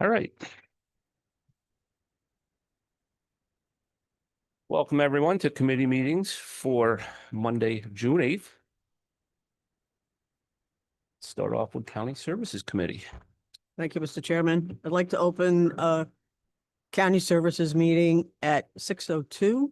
All right. Welcome, everyone, to committee meetings for Monday, June 8th. Start off with County Services Committee. Thank you, Mr. Chairman. I'd like to open a county services meeting at 6:02.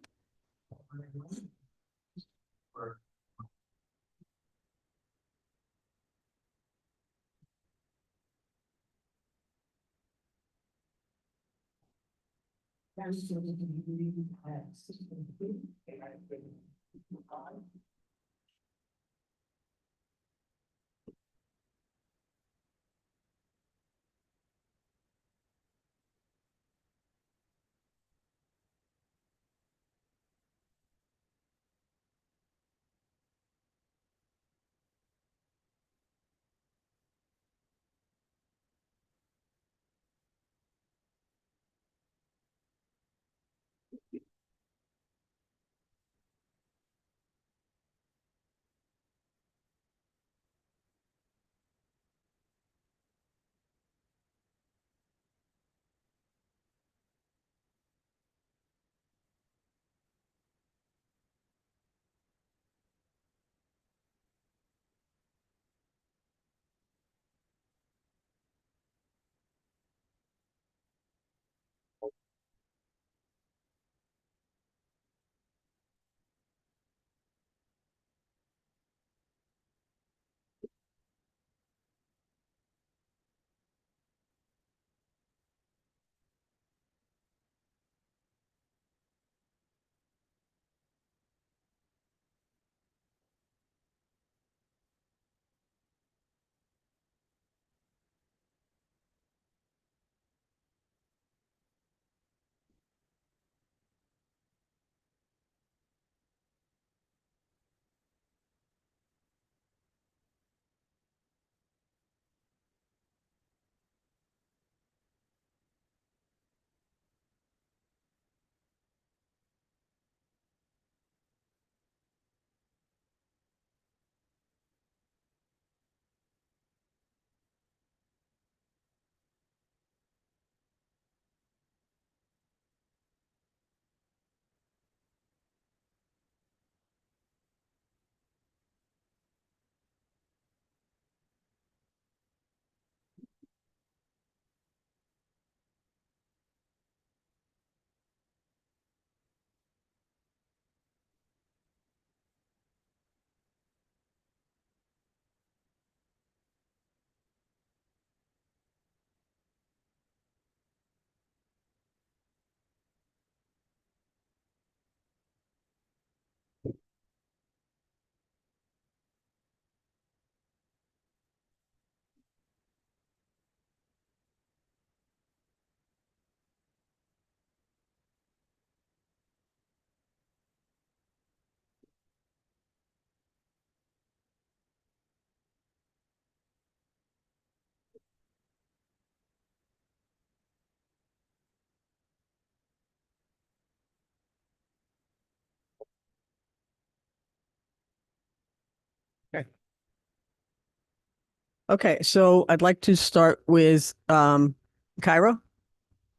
Okay, so I'd like to start with Kyra,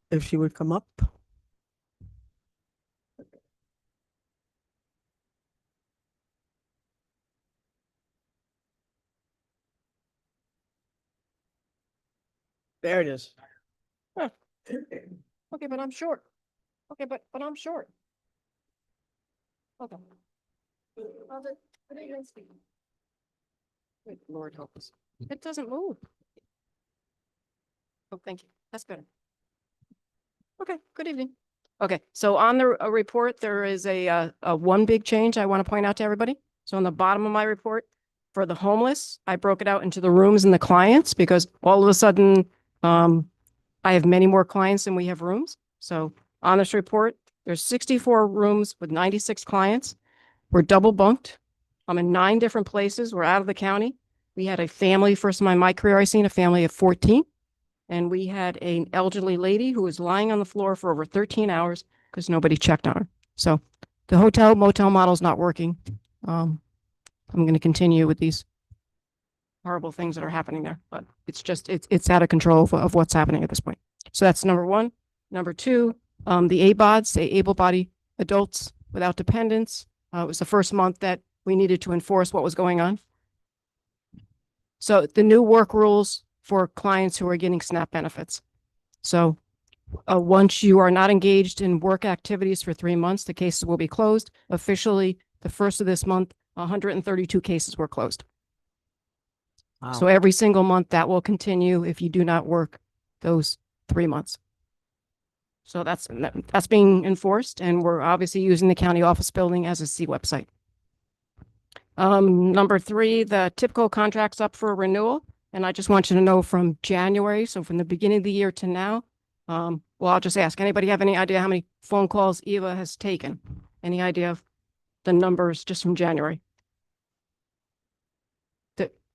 if she would come up. There it is. Huh. Okay, but I'm short. Okay, but I'm short. Okay. Good Lord help us. It doesn't move. Oh, thank you. That's better. Okay, good evening. Okay, so on the report, there is a one big change I want to point out to everybody. So on the bottom of my report, for the homeless, I broke it out into the rooms and the clients because all of a sudden, I have many more clients than we have rooms. So on this report, there's 64 rooms with 96 clients. We're double bunked. I'm in 9 different places. We're out of the county. We had a family, first time in my career, I seen a family of 14. And we had an elderly lady who was lying on the floor for over 13 hours because nobody checked on her. So the hotel motel model is not working. I'm going to continue with these horrible things that are happening there, but it's just, it's out of control of what's happening at this point. So that's number one. Number two, the ABODs, the able-bodied adults without dependents. It was the first month that we needed to enforce what was going on. So the new work rules for clients who are getting SNAP benefits. So once you are not engaged in work activities for 3 months, the cases will be closed. Officially, the first of this month, 132 cases were closed. So every single month that will continue if you do not work those 3 months. So that's being enforced, and we're obviously using the county office building as a C website. Number three, the typical contract's up for renewal. And I just want you to know from January, so from the beginning of the year to now, well, I'll just ask, anybody have any idea how many phone calls Eva has taken? Any idea of the numbers just from January?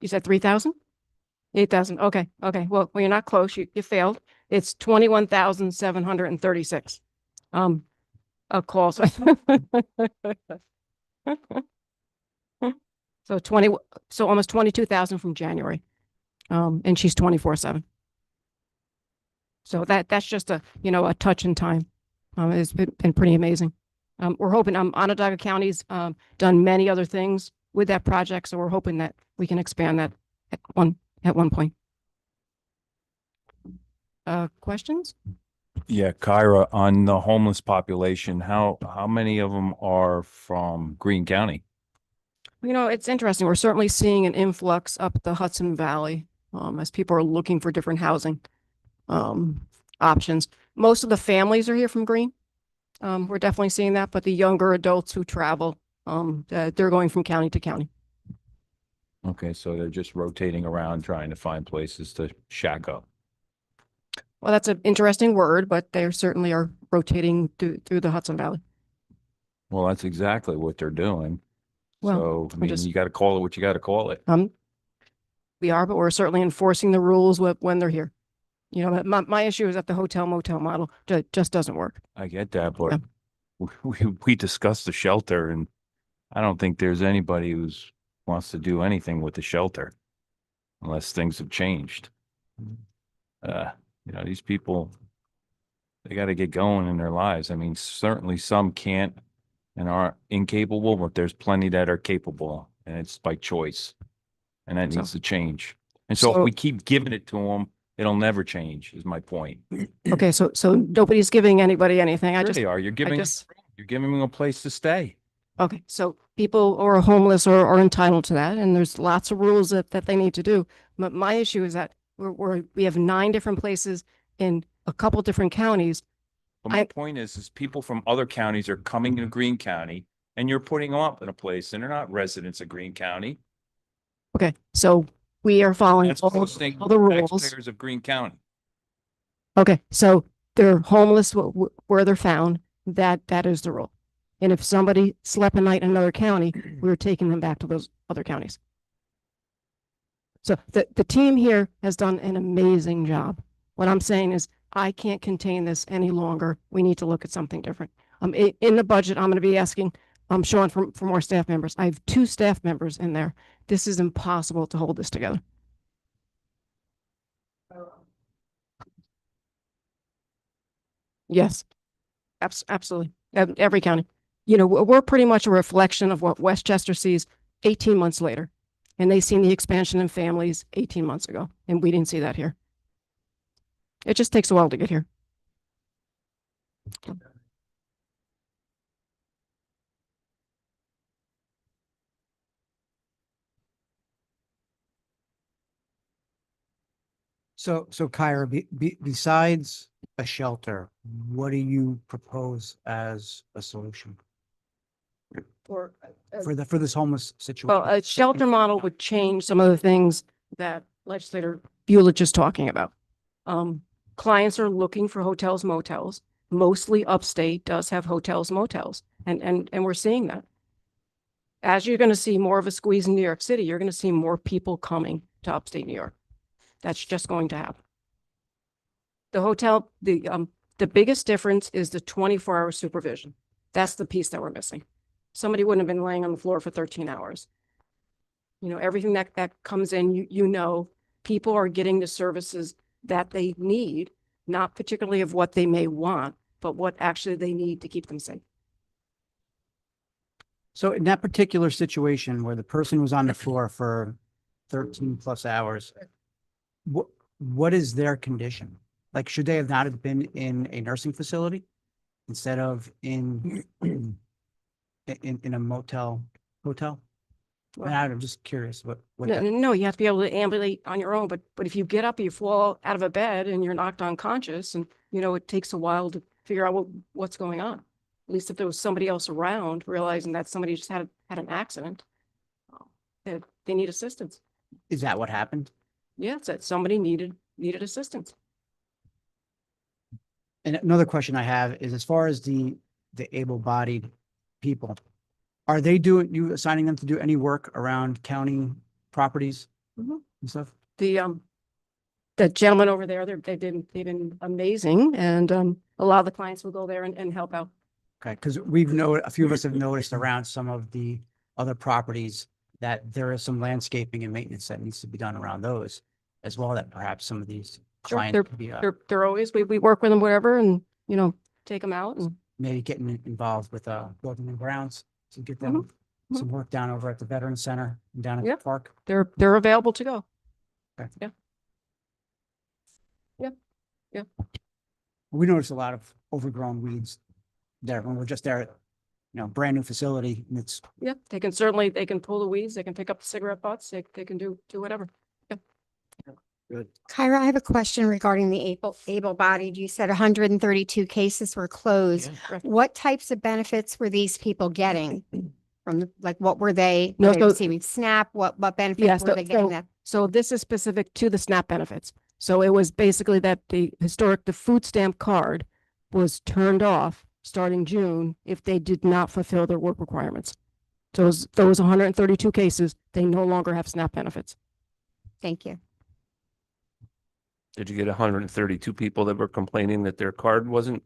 You said 3,000? 8,000. Okay. Okay. Well, you're not close. You failed. It's 21,736. Calls. So almost 22,000 from January. And she's 24/7. So that's just a touch in time. It's been pretty amazing. We're hoping, Onondaga County's done many other things with that project. So we're hoping that we can expand that at one point. Questions? Yeah, Kyra, on the homeless population, how many of them are from Greene County? It's interesting. We're certainly seeing an influx up the Hudson Valley as people are looking for different housing options. Most of the families are here from Greene. We're definitely seeing that, but the younger adults who travel, they're going from county to county. Okay, so they're just rotating around trying to find places to shack up. Well, that's an interesting word, but they certainly are rotating through the Hudson Valley. Well, that's exactly what they're doing. Well, So, I mean, you got to call it what you got to call it. We are, but we're certainly enforcing the rules when they're here. My issue is that the hotel motel model just doesn't work. I get that, but we discussed the shelter, and I don't think there's anybody who's wants to do anything with the shelter unless things have changed. These people, they got to get going in their lives. I mean, certainly some can't and are incapable, but there's plenty that are capable, and it's by choice, and that needs to change. And so if we keep giving it to them, it'll never change, is my point. Okay, so nobody's giving anybody anything. Sure they are. You're giving them a place to stay. Okay, so people who are homeless are entitled to that, and there's lots of rules that they need to do. But my issue is that we have 9 different places in a couple different counties. But my point is people from other counties are coming to Greene County, and you're putting them up in a place, and they're not residents of Greene County. Okay, so we are following That's all the rules. Taxpayers of Greene County. Okay, so they're homeless where they're found. That is the rule. And if somebody slept a night in another county, we're taking them back to those other counties. So the team here has done an amazing job. What I'm saying is I can't contain this any longer. We need to look at something different. In the budget, I'm going to be asking Sean for more staff members. I have 2 staff members in there. This is impossible to hold this together. Yes, absolutely. Every county. We're pretty much a reflection of what Westchester sees 18 months later. And they seen the expansion in families 18 months ago. And we didn't see that here. It just takes a while to get here. So Kyra, besides a shelter, what do you propose as a solution For this homeless situation? Well, a shelter model would change some of the things that legislator Buelich is talking about. Clients are looking for hotels, motels. Mostly upstate does have hotels, motels, and we're seeing that. As you're going to see more of a squeeze in New York City, you're going to see more people coming to upstate New York. That's just going to happen. The hotel, the biggest difference is the 24-hour supervision. That's the piece that we're missing. Somebody wouldn't have been laying on the floor for 13 hours. Everything that comes in, people are getting the services that they need not particularly of what they may want, but what actually they need to keep them safe. So in that particular situation where the person was on the floor for 13 plus hours, what is their condition? Like, should they have not have been in a nursing facility instead of in a hotel? And I'm just curious what No, that, no, you have to be able to ambulate on your own, but if you get up, you fall out of a bed and you're knocked unconscious and, it takes a while to figure out what's going on. At least if there was somebody else around, realizing that somebody just had an accident, they need assistance. is that what happened? Yeah, it's that somebody needed assistance. And another question I have is as far as the able-bodied people, are they you assigning them to do any work around county properties Mhm. and stuff? The gentleman over there, they've been amazing, and a lot of the clients will go there and help out. Okay, because a few of us have noticed around some of the other properties that there is some landscaping and maintenance that needs to be done around those as well, that perhaps some of these Sure, clients could be They're always, we work with them wherever and, take them out and maybe getting involved with building and grounds to get them Mhm. some work down over at the Veterans Center and down at Yep. the park. they're available to go. We noticed a lot of overgrown weeds there when we're just there at, brand new facility, and it's Yeah, they can pull the weeds, they can pick up the cigarette butts, they can do whatever. good. Kyra, I have a question regarding the able-bodied. You said 132 cases were closed. Correct. What types of benefits were these people getting from what were they No, were they so- receiving? SNAP? What benefits Yes, were they getting that? so this is specific to the SNAP benefits. So it was basically that the food stamp card was turned off starting June if they did not fulfill their work requirements. So those 132 cases, they no longer have SNAP benefits. Thank you. Did you get 132 people that were complaining that their card wasn't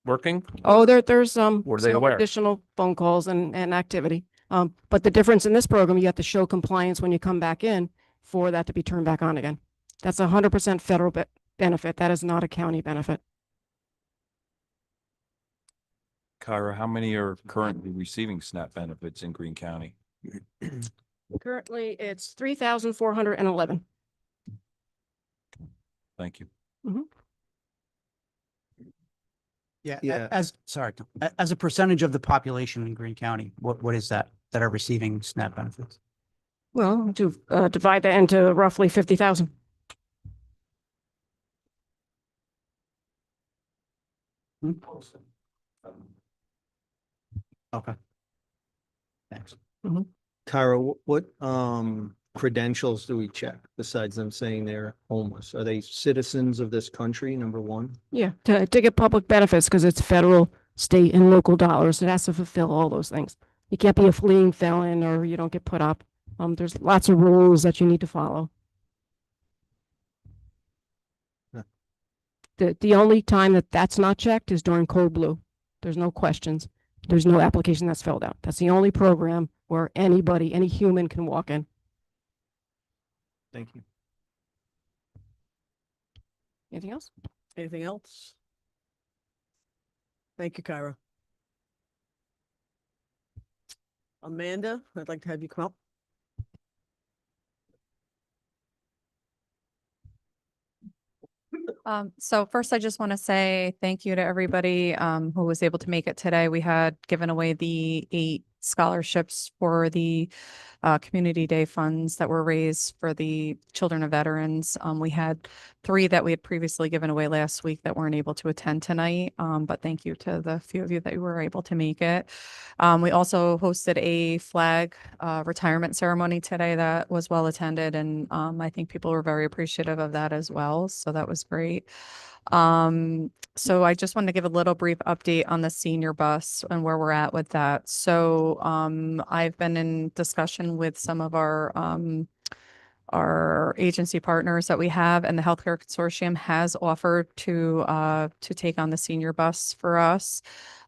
working? Oh, there's Were they some aware? additional phone calls and activity. But the difference in this program, you have to show compliance when you come back in for that to be turned back on again. That's 100% federal benefit. That is not a county benefit. Kyra, how many are currently receiving SNAP benefits in Greene County? Currently, it's 3,411. Thank you. Yeah, Yeah. as a percentage of the population in Greene County, what is that are receiving SNAP benefits? Well, to divide that into roughly 50,000. Okay. Thanks. Kyra, what credentials do we check besides them saying they're homeless? Are they citizens of this country, number one? Yeah, to get public benefits because it's federal, state, and local dollars. It has to fulfill all those things. You can't be a fleeing felon or you don't get put up. There's lots of rules that you need to follow. Yeah. The only time that's not checked is during cold blue. There's no questions. There's no application that's filled out. That's the only program where anybody, any human can walk in. Thank you. Anything else? Anything else? Thank you, Kyra. Amanda, I'd like to have you come up. So first, I just want to say thank you to everybody who was able to make it today. We had given away the 8 scholarships for the Community Day funds that were raised for the children of veterans. We had 3 that we had previously given away last week that weren't able to attend tonight. But thank you to the few of you that were able to make it. We also hosted a flag retirement ceremony today that was well attended, and I think people were very appreciative of that as well. So that was great. So I just wanted to give a little brief update on the senior bus and where we're at with that. So I've been in discussion with some of our agency partners that we have, and the healthcare consortium has offered to take on the senior bus for us.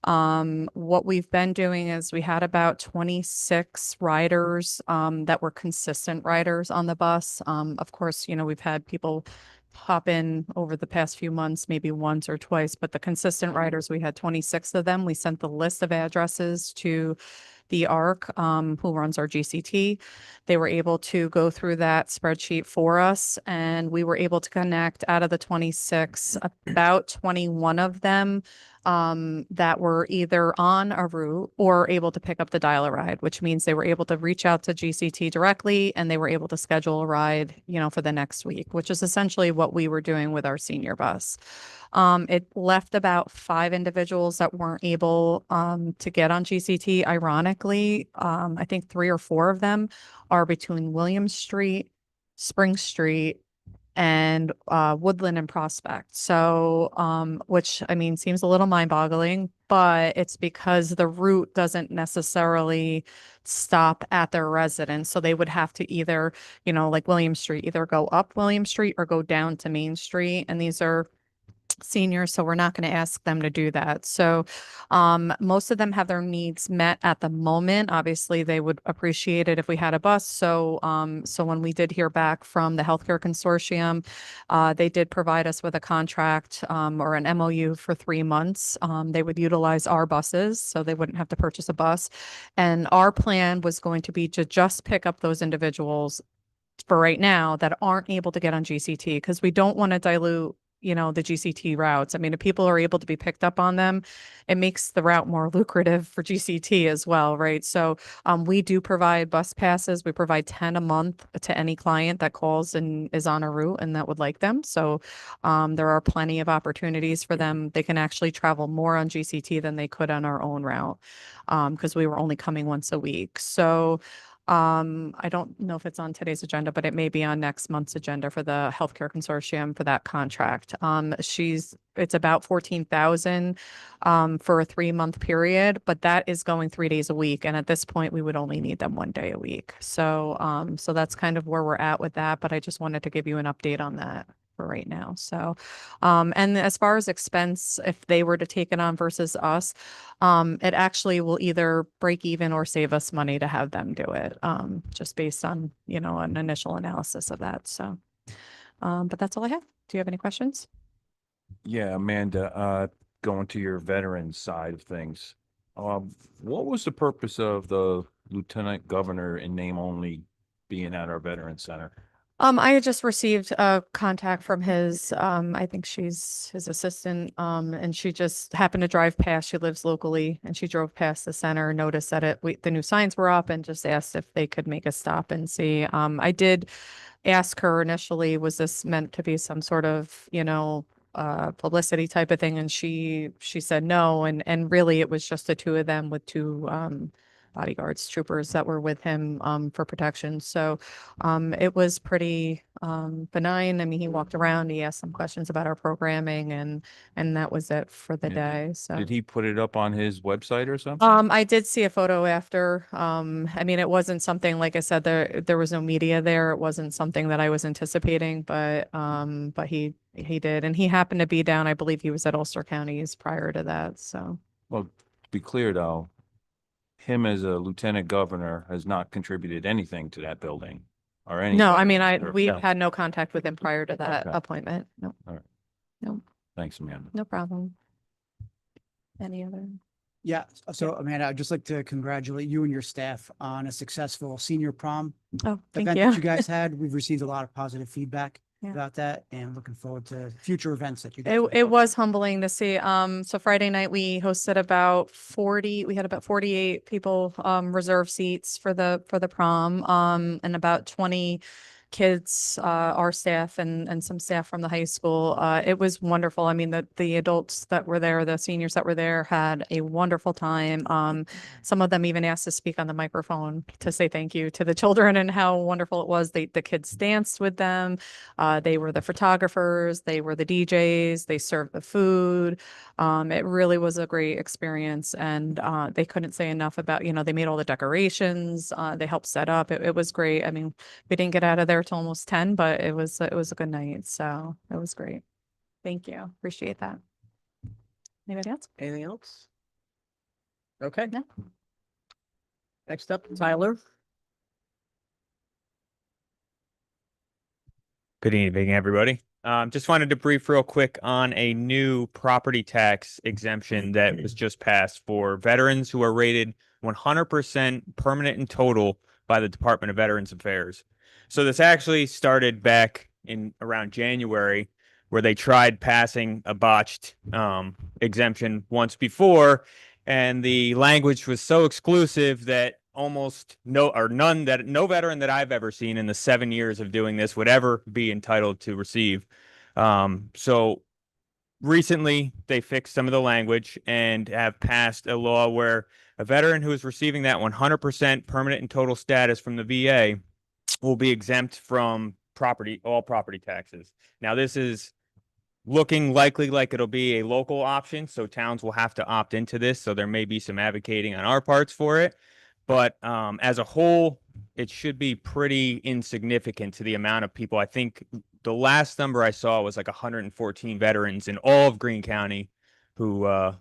What we've been doing is we had about 26 riders that were consistent riders on the bus. Of course, we've had people hop in over the past few months, maybe once or twice, but the consistent riders, we had 26 of them. We sent the list of addresses to the ARC, who runs our GCT. They were able to go through that spreadsheet for us, and we were able to connect out of the 26, about 21 of them that were either on a route or able to pick up the dial-a-ride, which means they were able to reach out to GCT directly and they were able to schedule a ride, for the next week, which is essentially what we were doing with our senior bus. It left about 5 individuals that weren't able to get on GCT. Ironically, I think 3 or 4 of them are between William Street, Spring Street, and Woodland and Prospect. So, which I mean seems a little mind-boggling, but it's because the route doesn't necessarily stop at their residence. So they would have to either, like William Street, either go up William Street or go down to Main Street. And these are seniors, so we're not going to ask them to do that. So most of them have their needs met at the moment. Obviously, they would appreciate it if we had a bus. So when we did hear back from the healthcare consortium, they did provide us with a contract or an MOU for 3 months. They would utilize our buses, so they wouldn't have to purchase a bus. And our plan was going to be to just pick up those individuals for right now that aren't able to get on GCT, because we don't want to dilute the GCT routes. I mean, if people are able to be picked up on them, it makes the route more lucrative for GCT as well, right? So we do provide bus passes. We provide 10 a month to any client that calls and is on a route and that would like them. So there are plenty of opportunities for them. They can actually travel more on GCT than they could on our own route because we were only coming once a week. So I don't know if it's on today's agenda, but it may be on next month's agenda for the healthcare consortium for that contract. It's about 14,000 for a 3-month period, but that is going 3 days a week. And at this point, we would only need them 1 day a week. So that's kind of where we're at with that. But I just wanted to give you an update on that for right now. So, and as far as expense, if they were to take it on versus us, it actually will either break even or save us money to have them do it, just based on, an initial analysis of that. So, but that's all I have. Do you have any questions? Yeah, Amanda, going to your veteran side of things. What was the purpose of the lieutenant governor in name only being at our veteran center? I had just received a contact from I think she's his assistant, and she just happened to drive past. She lives locally, and she drove past the center, noticed that the new signs were up, and just asked if they could make a stop and see. I did ask her initially, was this meant to be some sort of, publicity type of thing? And she said no, and really it was just the 2 of them with 2 bodyguards, troopers that were with him for protection. So it was pretty benign. I mean, he walked around, he asked some questions about our programming, and that was it for the day. So Did he put it up on his website or something? I did see a photo after. I mean, it wasn't something, like I said, there was no media there. It wasn't something that I was anticipating, but he did, and he happened to be down. I believe he was at Ulster County's prior to that. So Well, to be clear though, him as a lieutenant governor has not contributed anything to that building or anything. no, I mean, we No. had no contact with him prior to that Okay. appointment. No, All right. no, Thanks, Amanda. no problem. Any other? Yeah, so Amanda, I'd just like to congratulate you and your staff on a successful senior prom Oh, thank event you. that you guys had. We've received a lot of positive feedback Yeah. about that and looking forward to future events that you guys. It was humbling to see. So Friday night we hosted we had about 48 people, reserve seats for the prom, and about 20 kids, our staff and some staff from the high school. It was wonderful. I mean, the adults that were there, the seniors that were there had a wonderful time. Some of them even asked to speak on the microphone to say thank you to the children and how wonderful it was. The kids danced with them. They were the photographers, they were the DJs, they served the food. It really was a great experience, and they couldn't say enough about, they made all the decorations, they helped set up. It was great. I mean, we didn't get out of there till almost 10, but it was a good night, so it was great. Thank you. Appreciate that. Anybody else? Anything else? Okay. No. Next up, Tyler. Good evening, everybody. Just wanted to brief real quick on a new property tax exemption that was just passed for veterans who are rated 100% permanent and total by the Department of Veterans Affairs. So this actually started back in around January, where they tried passing a botched exemption once before, and the language was so exclusive that almost no veteran that I've ever seen in the 7 years of doing this would ever be entitled to receive. So recently they fixed some of the language and have passed a law where a veteran who is receiving that 100% permanent and total status from the VA will be exempt from all property taxes. Now, this is looking likely like it'll be a local option, so towns will have to opt into this. So there may be some advocating on our parts for it. But as a whole, it should be pretty insignificant to the amount of people. I think the last number I saw was like 114 veterans in all of Greene County who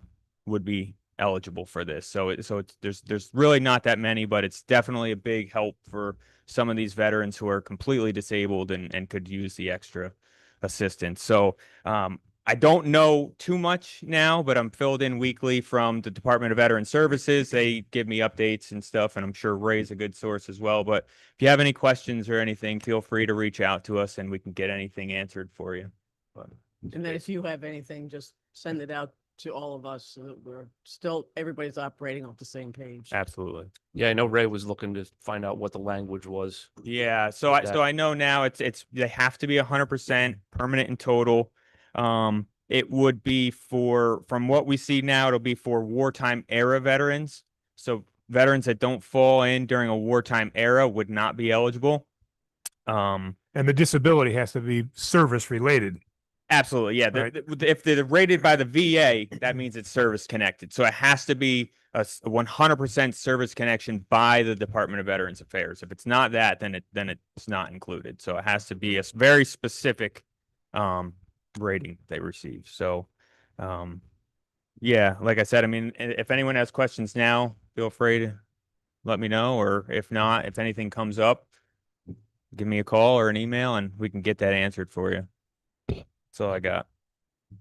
would be eligible for this. So there's really not that many, but it's definitely a big help for some of these veterans who are completely disabled and could use the extra assistance. So I don't know too much now, but I'm filled in weekly from the Department of Veteran Services. They give me updates and stuff, and I'm sure Ray's a good source as well. But if you have any questions or anything, feel free to reach out to us and we can get anything answered for you. But And then if you have anything, just send it out to all of us so that everybody's operating off the same page. absolutely. Yeah, I know Ray was looking to find out what the language was. Yeah, so With that. I know now it's they have to be 100% permanent and total. It would be from what we see now, it'll be for wartime era veterans. So veterans that don't fall in during a wartime era would not be eligible. And the disability has to be service related. Absolutely, yeah. Right. If they're rated by the VA, that means it's service connected. So it has to be a 100% service connection by the Department of Veterans Affairs. If it's not that, then it's not included. So it has to be a very specific rating they receive. So, yeah, like I said, I mean, if anyone has questions now, feel free to let me know, or if not, if anything comes up, give me a call or an email, and we can get that answered for you. That's all I got.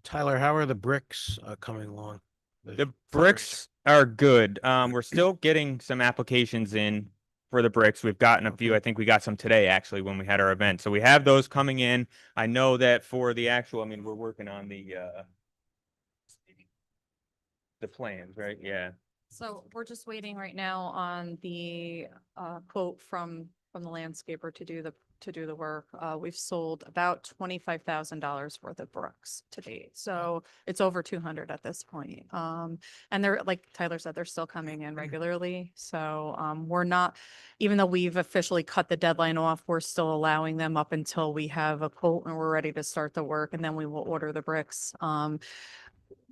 Tyler, how are the bricks coming along? The bricks are good. We're still getting some applications in for the bricks. We've gotten a few. I think we got some today actually when we had our event. So we have those coming in. I know that for the actual, I mean, we're working on the plans, right? Yeah. So we're just waiting right now on the quote from the landscaper to do the work. We've sold about $25,000 worth of bricks to date. So it's over 200 at this point. And they're, like Tyler said, they're still coming in regularly. So we're not, even though we've officially cut the deadline off, we're still allowing them up until we have a quote and we're ready to start the work, and then we will order the bricks.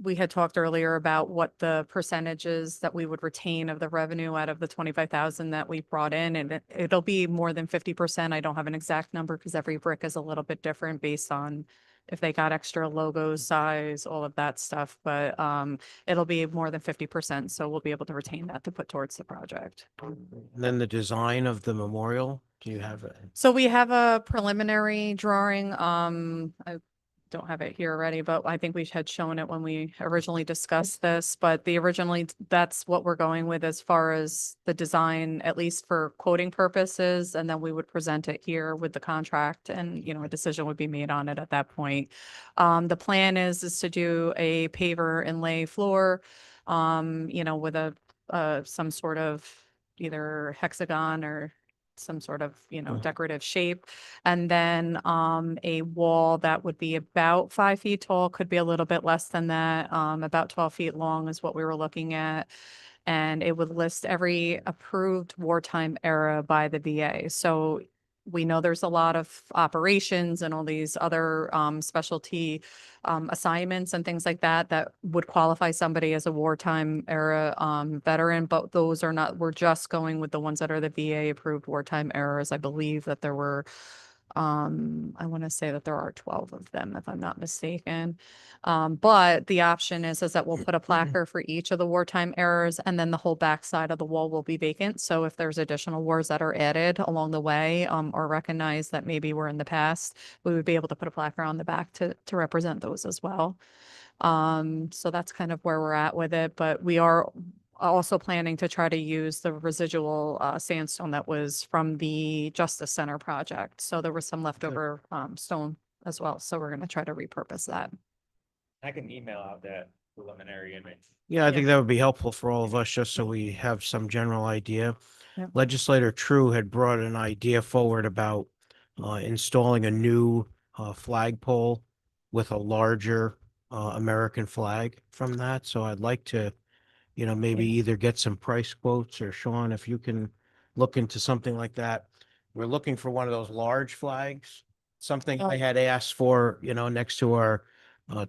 We had talked earlier about what the percentages that we would retain of the revenue out of the 25,000 that we brought in, and it'll be more than 50%. I don't have an exact number because every brick is a little bit different based on if they got extra logos, size, all of that stuff. But it'll be more than 50%, so we'll be able to retain that to put towards the project. And then the design of the memorial, do you have it? So we have a preliminary drawing. I don't have it here already, but I think we had shown it when we originally discussed this, but that's what we're going with as far as the design, at least for quoting purposes. And then we would present it here with the contract, and, a decision would be made on it at that point. The plan is to do a paver inlay floor, with some sort of either hexagon or some sort of, decorative shape. And then a wall that would be about 5 feet tall, could be a little bit less than that, about 12 feet long is what we were looking at. And it would list every approved wartime era by the VA. So we know there's a lot of operations and all these other specialty assignments and things like that would qualify somebody as a wartime era veteran, but those are not, we're just going with the ones that are the VA approved wartime eras. I believe that there were I want to say that there are 12 of them, if I'm not mistaken. But the option is that we'll put a placard for each of the wartime errors, and then the whole back side of the wall will be vacant. So if there's additional wars that are added along the way, or recognized that maybe were in the past, we would be able to put a placard on the back to represent those as well. So that's kind of where we're at with it, but we are also planning to try to use the residual sandstone that was from the Justice Center project. So there was some leftover stone as well. So we're going to try to repurpose that. I can email out that preliminary image. Yeah, I think that would be helpful for all of us, just so we have some general idea. Yep. Legislator True had brought an idea forward about installing a new flagpole with a larger American flag from that. So I'd like to, maybe either get some price quotes, or Sean, if you can look into something like that. We're looking for one of those large flags, something I had asked for, next to our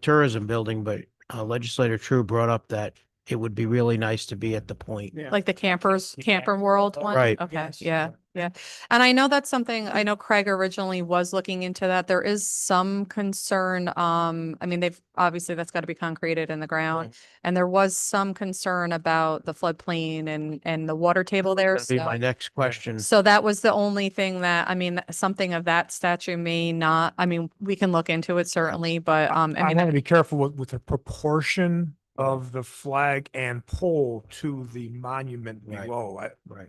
tourism building, but Legislator True brought up that it would be really nice to be at the point. Yeah. Like the camper world one? Right. Okay, Yes. yeah, yeah. And I know that's something, I know Craig originally was looking into that. There is some concern, I mean, obviously that's got to be concreted in the ground. And there was some concern about the floodplain and the water table there. That'd be my So, next question. so that was the only thing that, I mean, something of that statute may not, I mean, we can look into it certainly, but, I I mean, want to be careful with the proportion of the flag and pole to the monument Right. below. Right,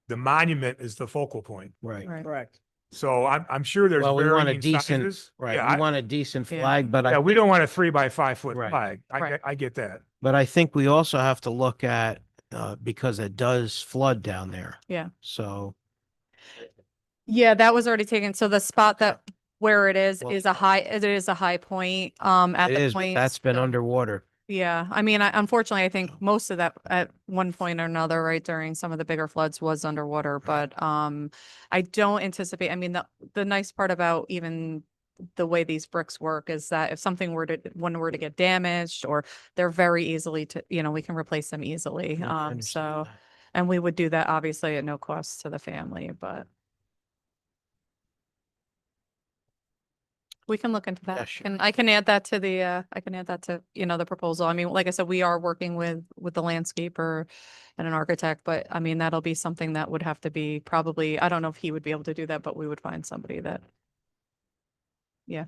The monument is the focal point. right. right. Correct. So I'm sure there's Well, we want a varying decent, sizes. right, Yeah, we want a decent Yeah. flag, but yeah, we don't want a 3 by 5 foot Right. flag. Right. I get that. but I think we also have to look at, because it does flood down there. Yeah. So, Yeah, that was already taken. So the spot that where it is Well- is it is a high point at it the is, point. that's been so- underwater. Yeah, I mean, unfortunately, I think most of that at one point or another, right, during some of the bigger floods was underwater, but I don't anticipate, I mean, the nice part about even the way these bricks work is that if something were to get damaged, or they're very easily we can replace them easily. Yeah, I understand So, that. and we would do that obviously at no cost to the family, but we can look into Yeah, that. sure. And I can add that to the proposal. I mean, like I said, we are working with the landscaper and an architect, but I mean, that'll be something that would have to be probably, I don't know if he would be able to do that, but we would find somebody that. Yeah.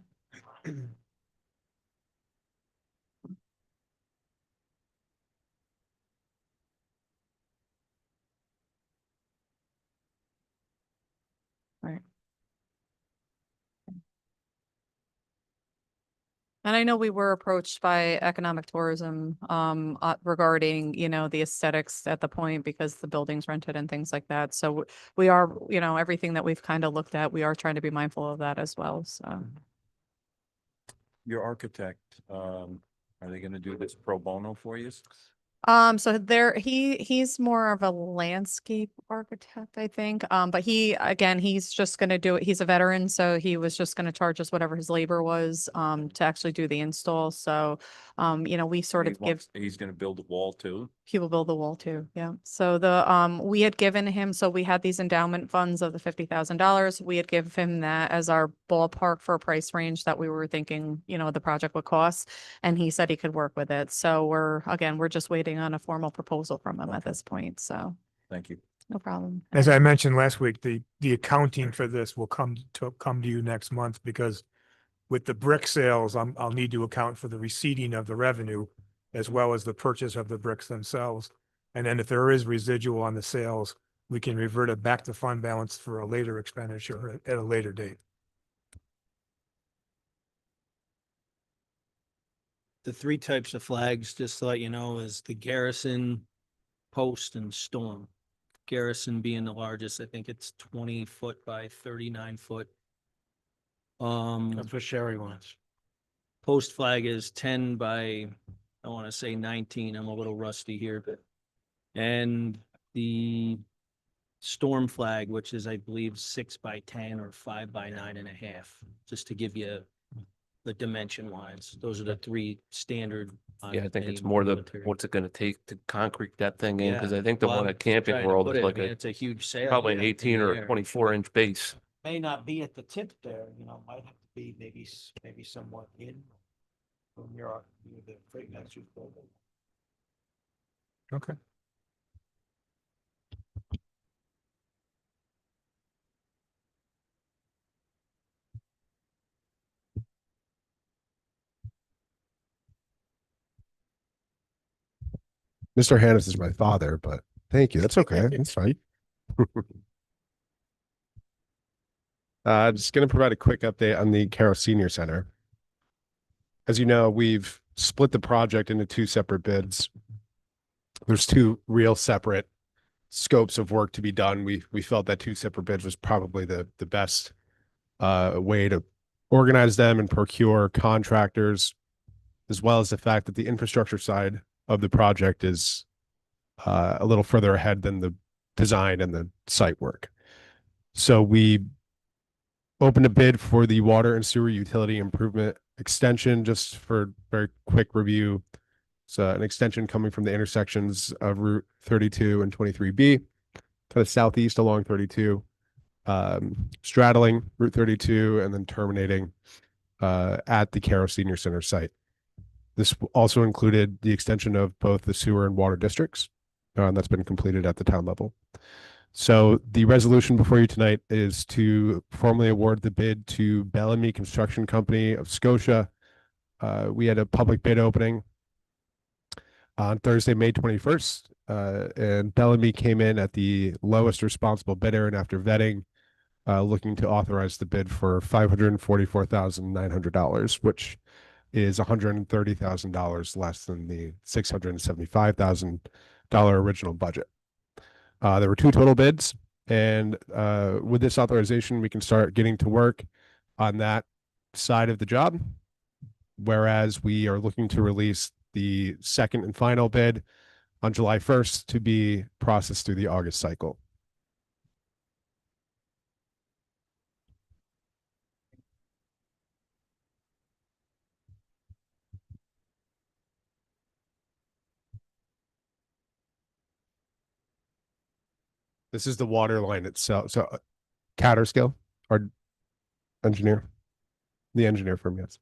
Right. And I know we were approached by economic tourism regarding, the aesthetics at the point because the building's rented and things like that. So we are, everything that we've kind of looked at, we are trying to be mindful of that as well. So Your architect, are they gonna do this pro bono for you? so he's more of a landscape architect, I think. But he's just gonna do it. He's a veteran, so he was just gonna charge us whatever his labor was to actually do the install. So we sort of give. He's gonna build a wall too. He will build the wall too, yeah. So we had given him, so we had these endowment funds of the $50,000. We had given him that as our ballpark for a price range that we were thinking, the project would cost. And he said he could work with it. So we're just waiting on a formal proposal from him at this point. So Thank you. no problem. As I mentioned last week, the accounting for this will come to you next month, because with the brick sales, I'll need to account for the receipting of the revenue as well as the purchase of the bricks themselves. And then if there is residual on the sales, we can revert it back to fund balance for a later expenditure at a later date. The three types of flags, just to let you know, is the garrison, post, and storm. Garrison being the largest, I think it's 20 foot by 39 foot. That's what Sherry wants. Post flag is 10 by, I want to say 19. I'm a little rusty here, but. And the storm flag, which is, I believe, 6 by 10 or 5 by 9.5, just to give you the dimension wise. Those are the three standard. on Yeah, I think any it's more the, military. what's it gonna take to concrete that thing in? Cause Yeah. I think the Well, one I'm at Camping trying to World put is it, I like mean, a, it's a huge sale. probably an here in 18 the or air. 24 inch base. may not be at the tip there, you know, might have to be maybe somewhat in from your, the freight master's building. Okay. Mr. Hannes is my father, but thank you. That's okay. That's fine. I'm just going to provide a quick update on the Carroll Senior Center. As you know, we've split the project into two separate bids. There's two real separate scopes of work to be done. We felt that two separate bids was probably the best way to organize them and procure contractors, as well as the fact that the infrastructure side of the project is a little further ahead than the design and the site work. So we opened a bid for the water and sewer utility improvement extension. Just for very quick review, it's an extension coming from the intersections of Route 32 and 23B to the southeast along 32, straddling Route 32 and then terminating at the Carroll Senior Center site. This also included the extension of both the sewer and water districts, and that's been completed at the town level. So the resolution before you tonight is to formally award the bid to Bellamy Construction Company of Scotia. We had a public bid opening on Thursday, May 21st, and Bellamy came in at the lowest responsible bidder, and after vetting, looking to authorize the bid for $544,900, which is $130,000 less than the $675,000 original budget. There were two total bids, and with this authorization, we can start getting to work on that side of the job. Whereas we are looking to release the second and final bid on July 1st to be processed through the August cycle. This is the water line itself. So Catterskill, our engineer, the engineer firm, yes.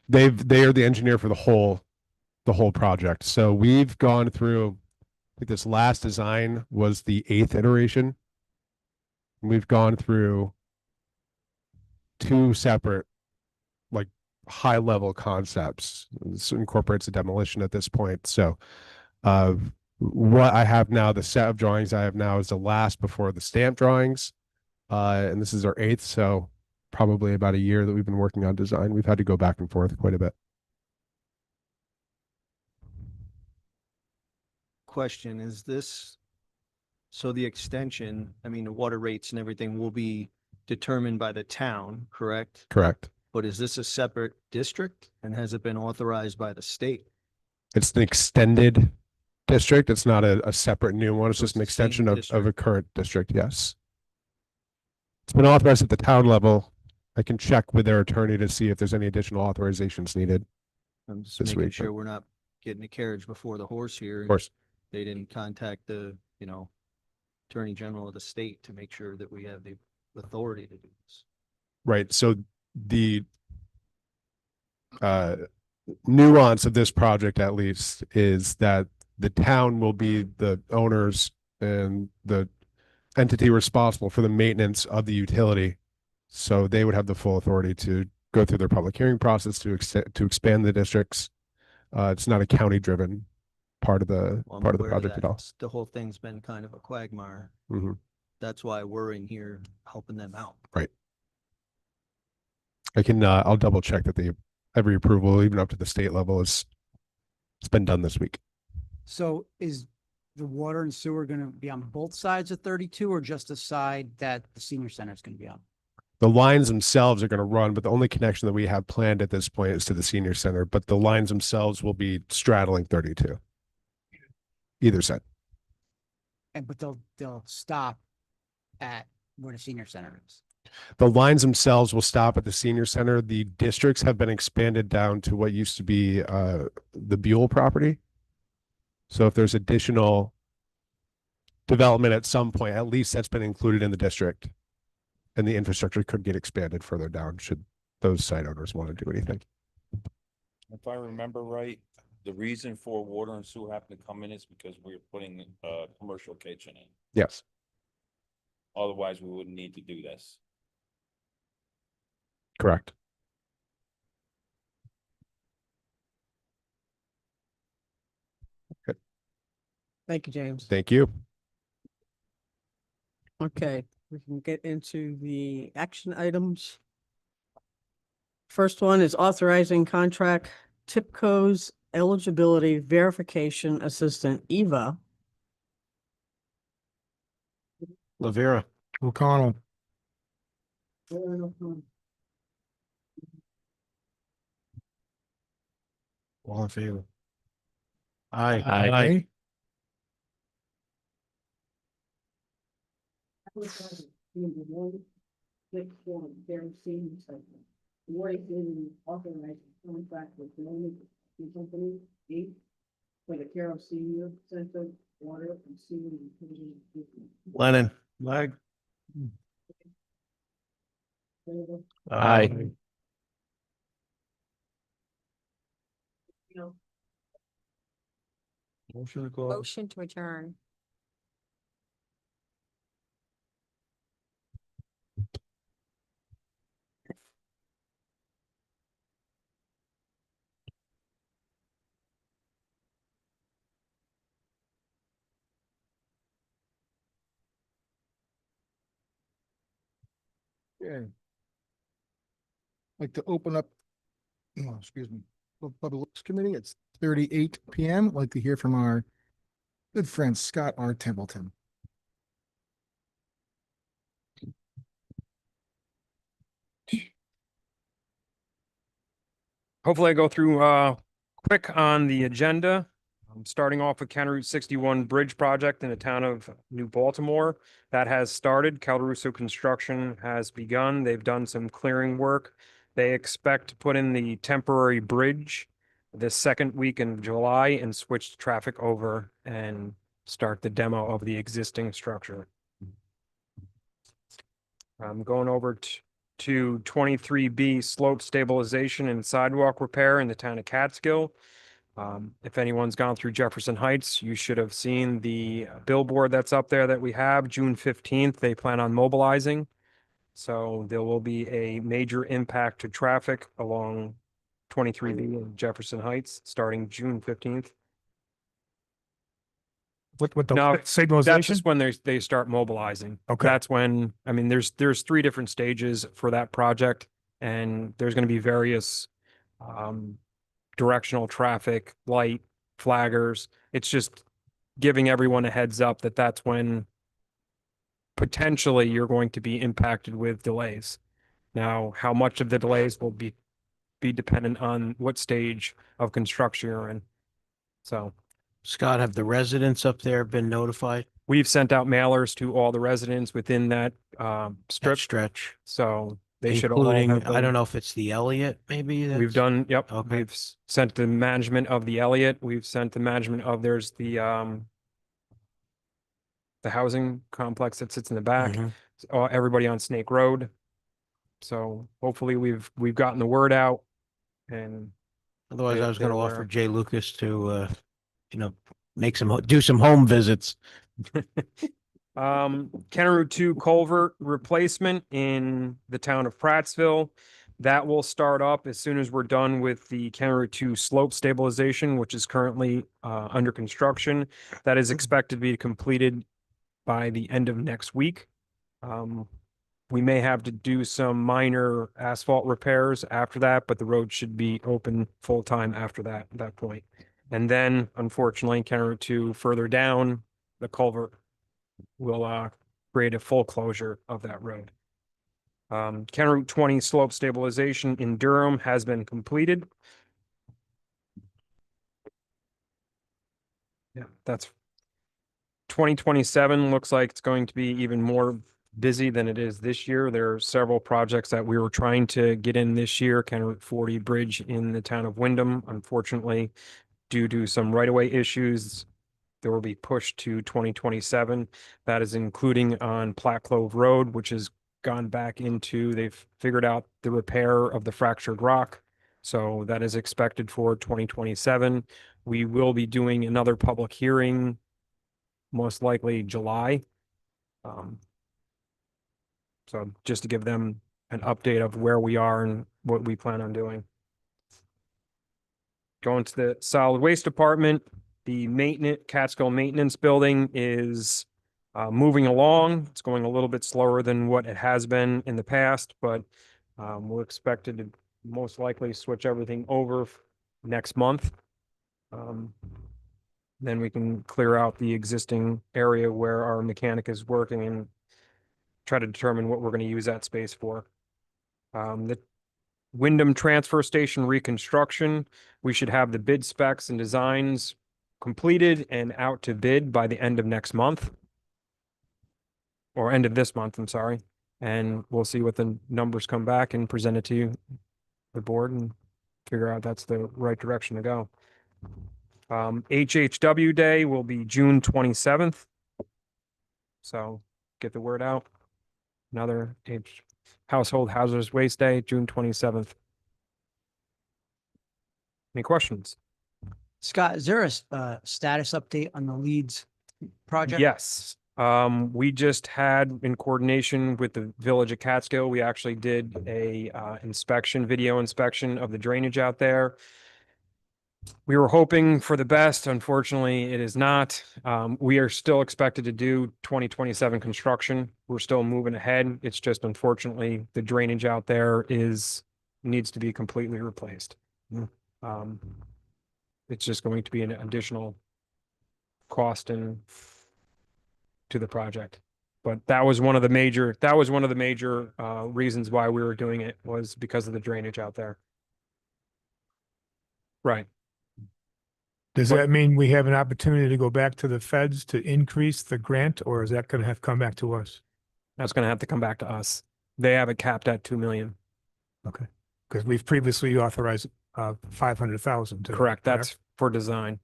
They are the engineer for the whole project. So we've gone through, I think this last design was the 8th iteration. We've gone through two separate, like, high level concepts. This incorporates a demolition at this point. So what I have now, the set of drawings I have now is the last before the stamp drawings. And this is our 8th, so probably about a year that we've been working on design. We've had to go back and forth quite a bit. Question, is this, so the extension, I mean, the water rates and everything will be determined by the town, correct? Correct. But is this a separate district and has it been authorized by the state? It's an extended district. It's not a separate new one. It's So just an it's the same extension of a district. current district. Yes. It's been authorized at the town level. I can check with their attorney to see if there's any additional authorizations needed. I'm just This making week, sure but- we're not getting the carriage before the horse here. Of course. They didn't contact the, Attorney General of the state to make sure that we have the authority to do this. Right. So the nuance of this project, at least, is that the town will be the owners and the entity responsible for the maintenance of the utility. So they would have the full authority to go through their public hearing process to expand the districts. It's not a county driven part of the Well, I'm part of the aware project that. at all. The whole thing's been kind of a quagmire. Mhm. That's why we're in here helping them out. Right. I can I'll double check that every approval, even up to the state level, it's been done this week. So is the water and sewer gonna be on both sides of 32 or just the side that the senior center is gonna be on? The lines themselves are going to run, but the only connection that we have planned at this point is to the senior center, but the lines themselves will be straddling 32. Either side. But they'll stop at where the senior center is. The lines themselves will stop at the senior center. The districts have been expanded down to what used to be the Buell property. So if there's additional development at some point, at least that's been included in the district. And the infrastructure could get expanded further down should those site owners want to do anything. If I remember right, the reason for water and sewer having to come in is because we're putting a commercial kitchen in. Yes. Otherwise, we wouldn't need to do this. Correct. Thank you, James. Thank you. Okay, we can get into the action items. First one is authorizing contract TIPCO's eligibility verification assistant, Eva. Lavera. O'Connell. All in favor? Aye. Aye. Lennon. Leg. Aye. Motion to close. Motion to adjourn. Okay. Like to open up, oh, excuse me, Public Works Committee. It's 38 PM. I'd like to hear from our good friend Scott R. Templeton. Hopefully I go through quick on the agenda. Starting off with County Route 61 Bridge Project in the town of New Baltimore. That has started. Calderuso Construction has begun. They've done some clearing work. They expect to put in the temporary bridge the second week in July and switch traffic over and start the demo of the existing structure. I'm going over to 23B slope stabilization and sidewalk repair in the town of Catskill. If anyone's gone through Jefferson Heights, you should have seen the billboard that's up there that we have. June 15th, they plan on mobilizing. So there will be a major impact to traffic along 23B in Jefferson Heights starting June 15th. With the No, That's signalization? just when they start mobilizing. Okay. That's when, I mean, there's 3 different stages for that project, and there's going to be various directional traffic, light, flaggers. It's just giving everyone a heads up that that's when potentially you're going to be impacted with delays. Now, how much of the delays will be dependent on what stage of construction you're in. So Scott, have the residents up there been notified? we've sent out mailers to all the residents within that That strip. stretch, So they should all including, have I don't them. know if it's the Elliott, maybe? We've that's- done, yep, Okay. we've sent the management of the Elliott, we've sent the management of, there's the housing complex that sits in the back, Mhm. everybody on Snake Road. So hopefully we've gotten the word out and Otherwise, I was they're gonna aware. offer Jay Lucas to, do some home visits. County Route 2 culvert replacement in the town of Prattsville. That will start up as soon as we're done with the County Route 2 slope stabilization, which is currently under construction. That is expected to be completed by the end of next week. We may have to do some minor asphalt repairs after that, but the road should be open full-time after that point. And then unfortunately, County Route 2 further down, the culvert will create a full closure of that road. County Route 20 slope stabilization in Durham has been completed. Yeah, that's 2027 looks like it's going to be even more busy than it is this year. There are several projects that we were trying to get in this year. County Route 40 bridge in the town of Wyndham, unfortunately, due to some right-of-way issues, There will be pushed to 2027. That is including on Platte Clove Road, which has gone back into, they've figured out the repair of the fractured rock. So that is expected for 2027. We will be doing another public hearing, most likely July. So just to give them an update of where we are and what we plan on doing. Going to the solid waste department, the maintenance, Catskill Maintenance Building is moving along. It's going a little bit slower than what it has been in the past, but we're expected to most likely switch everything over next month. Then we can clear out the existing area where our mechanic is working and try to determine what we're going to use that space for. The Wyndham Transfer Station reconstruction, we should have the bid specs and designs completed and out to bid by the end of next month. Or end of this month, I'm sorry. And we'll see what the numbers come back and present it to you, the board, and figure out that's the right direction to go. HHW Day will be June 27th. So get the word out. Another Household Hazardous Waste Day, June 27th. Any questions? Scott, is there a status update on the Leeds project? Yes. We just had, in coordination with the Village of Catskill, we actually did a video inspection of the drainage out there. We were hoping for the best. Unfortunately, it is not. We are still expected to do 2027 construction. We're still moving ahead. It's just unfortunately the drainage out there needs to be completely replaced. It's just going to be an additional cost to the project. But that was one of the major reasons why we were doing it, was because of the drainage out there. Right. Does that mean we have an opportunity to go back to the feds to increase the grant, or is that going to have to come back to us? That's going to have to come back to us. They have it capped at 2 million. Okay, because we've previously authorized 500,000. Correct. That's for design.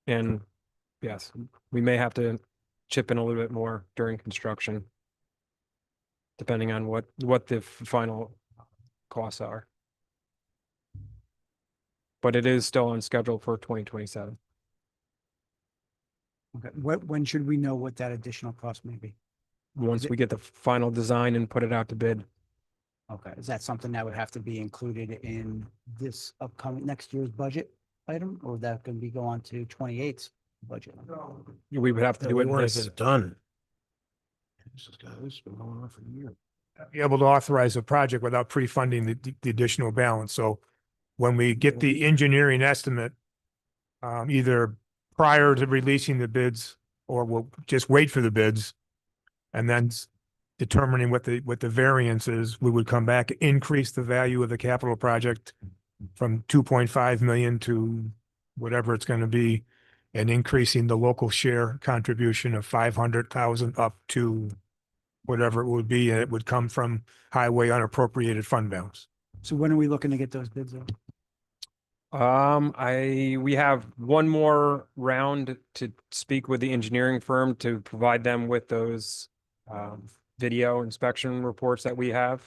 And yes, we may have to chip in a little bit more during construction, depending on what the final costs are. But it is still on schedule for 2027. Okay. When should we know what that additional cost may be? Once we get the final design and put it out to bid. Okay, is that something that would have to be included in this next year's budget item, or that can be go on to 28's budget? We would have to do it in want this. to get it done. This has been going on for a year. Be able to authorize a project without pre-funding the additional balance. So when we get the engineering estimate, either prior to releasing the bids, or we'll just wait for the bids, and then determining what the variance is, we would come back, increase the value of the capital project from 2.5 million to whatever it's going to be, and increasing the local share contribution of 500,000 up to whatever it would be, and it would come from highway unappropriated fund balance. So when are we looking to get those bids out? We have one more round to speak with the engineering firm to provide them with those video inspection reports that we have.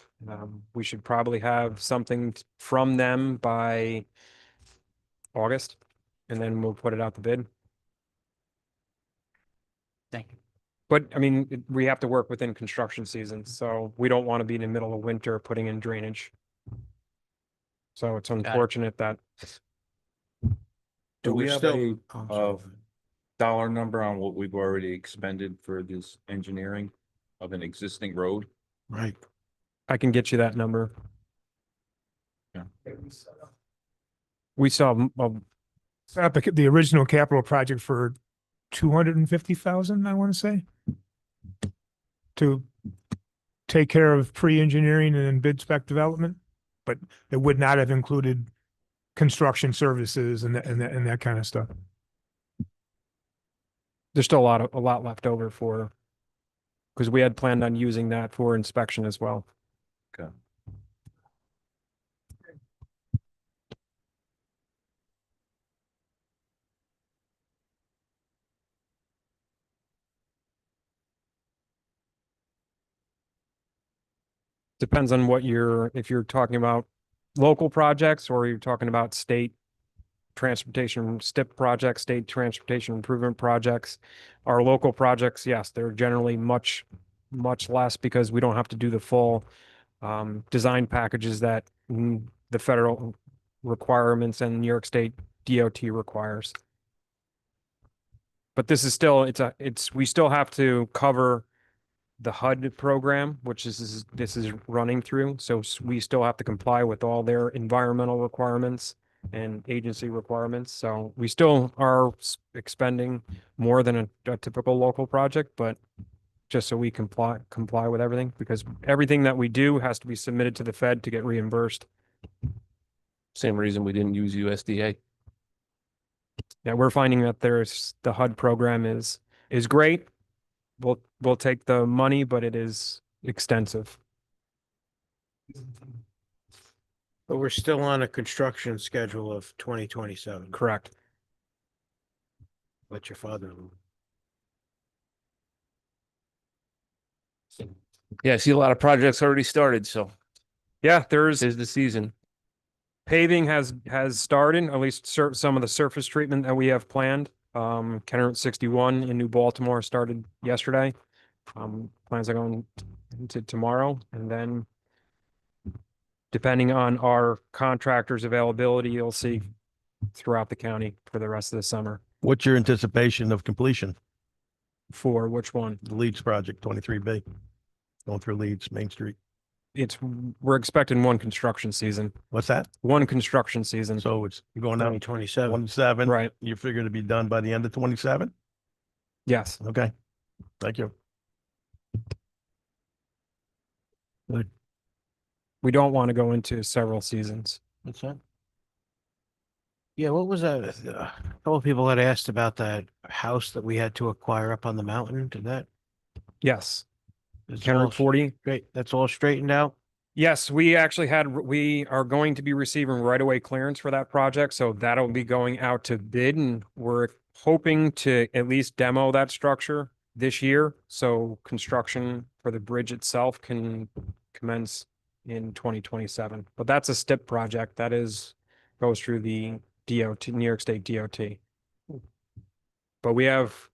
We should probably have something from them by August, and then we'll put it out to bid. Thank you. But I mean, we have to work within construction seasons, so we don't want to be in the middle of winter putting in drainage. So it's unfortunate that. Do we we have still- a Oh, I'm sorry. dollar number on what we've already expended for this engineering of an existing road? Right. I can get you that number. Yeah. We saw, The original capital project for 250,000, I want to say, to take care of pre-engineering and then bid spec development, but it would not have included construction services and that kind of stuff. there's still a lot left over because we had planned on using that for inspection as well. Okay. Depends on what if you're talking about local projects or you're talking about state transportation STIP projects, state transportation improvement projects. Our local projects, yes, they're generally much less because we don't have to do the full design packages that the federal requirements and New York State DOT requires. But this is still, we still have to cover the HUD program, which this is running through. So we still have to comply with all their environmental requirements and agency requirements. So we still are expending more than a typical local project, but just so we comply with everything, because everything that we do has to be submitted to the Fed to get reimbursed. Same reason we didn't use USDA. Yeah, we're finding that the HUD program is great. We'll take the money, but it is extensive. But we're still on a construction schedule of 2027. Correct. Let your father know. Yeah, I see a lot of projects already started, so Yeah, there's this is the season. paving has started, at least some of the surface treatment that we have planned. County Route 61 in New Baltimore started yesterday. Plans are going into tomorrow, and then depending on our contractors' availability, you'll see throughout the county for the rest of the summer. What's your anticipation of completion? For which one? The Leeds project, 23B, going through Leeds, Main Street. We're expecting one construction season. What's that? One construction season. So you're going down 2027. 27. Right. You figure to be done by the end of 27? Yes. Okay. Thank you. We don't want to go into several seasons. What's that? Yeah, what was that? A couple of people had asked about that house that we had to acquire up on the mountain. Did that? Yes. It's County all Route 40. Great. That's all straightened out. Yes, we are going to be receiving right-of-way clearance for that project, so that'll be going out to bid, and we're hoping to at least demo that structure this year, so construction for the bridge itself can commence in 2027. But that's a STIP project that goes through the DOT, New York State DOT. But we have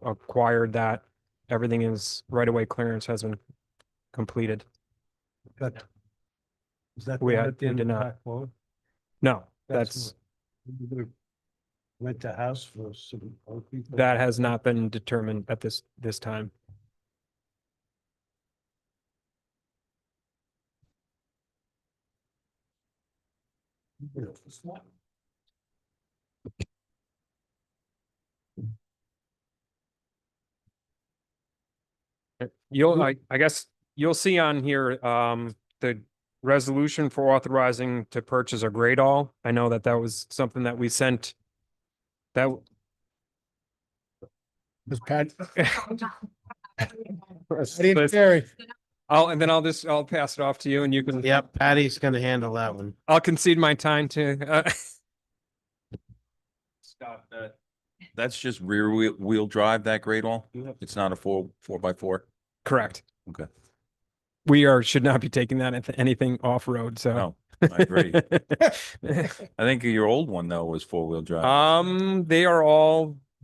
acquired that. Everything is right-of-way clearance has been completed. Is that We did not. No, that's Rent the house for some old people? that has not been determined at this time. I guess you'll see on here, the resolution for authorizing to purchase a grade all. I know that was something that we sent. That. Ms. Pat, Carrie. I'll pass it off to you and you can. Yep, Patty's gonna handle that one. I'll concede my time to, Scott, that's just rear wheel drive, that great all? It's not a 4x4? correct. Okay. Should not be taking that into anything off-road, so. No, I agree. I think your old one though was 4-wheel drive.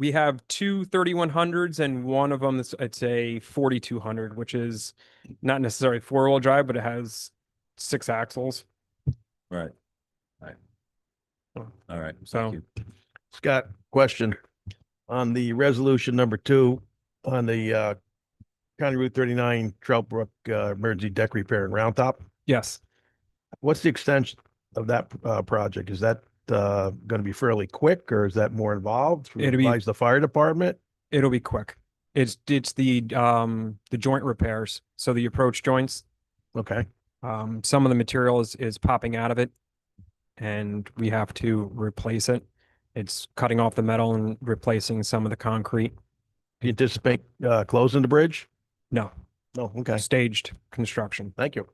We have two 3100s and one of them, it's a 4200, which is not necessarily 4-wheel drive, but it has 6 axles. Right. All right. So- Thank you. Scott, question on the resolution number 2 on the County Route 39 Trout Brook emergency deck repair in Round Top. Yes, What's the extension of that project? Is that going to be fairly quick, or is that more involved? It'll be- Advise the fire department? it'll be quick. It's the joint repairs. So the approach joints, Okay. some of the material is popping out of it and we have to replace it. It's cutting off the metal and replacing some of the concrete. Do you anticipate closing the bridge? No, No. Okay. staged construction. Thank you.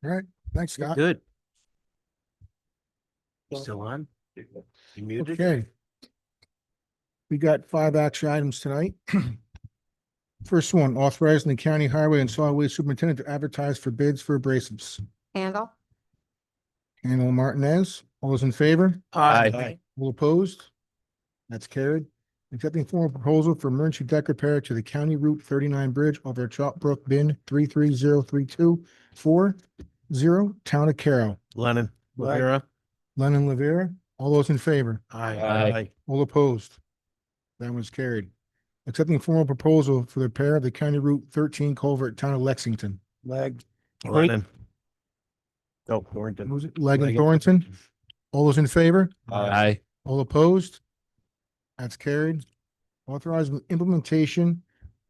all right, thanks, Scott. Good. Still on? You muted? Okay. We got 5 action items tonight. First one, authorizing the county highway and solid waste superintendent to advertise for bids for abrasives. Handle. Handle Martinez, all those in favor? Aye. All opposed? That's carried. Accepting formal proposal for emergency deck repair to the County Route 39 Bridge over Chalk Brook Bin 330324 Town of Carroll. Lennon, Aye. Rivera. Lennon Rivera, all those in favor? Aye. All opposed? That was carried. Accepting formal proposal for the repair of the County Route 13 culvert, Town of Lexington. Lennon. Oh, Thornton. Who's it? Leg and Leg. Thornton, all those in favor? Aye. All opposed? That's carried. Authorizing implementation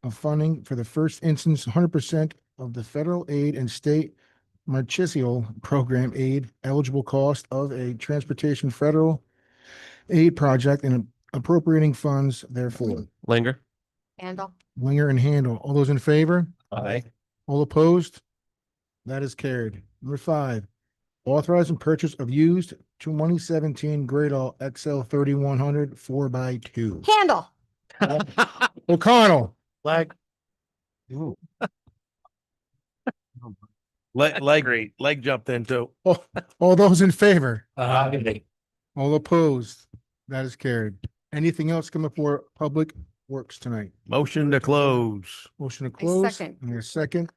of funding for the first instance, 100% of the federal aid and state Marchicio program aid eligible cost of a transportation federal aid project and appropriating funds therefore. Linger. Handle. Winger and Handle, all those in favor? Aye. All opposed? That is carried. Number 5, authorizing purchase of used 2017 Gradall XL 3100 4x2. Handle. O'Connell. Leg. Leg jumped in too. All those in favor? Aye. All opposed? That is carried. Anything else coming for Public Works tonight? Motion to close. Motion to close. second. And a second.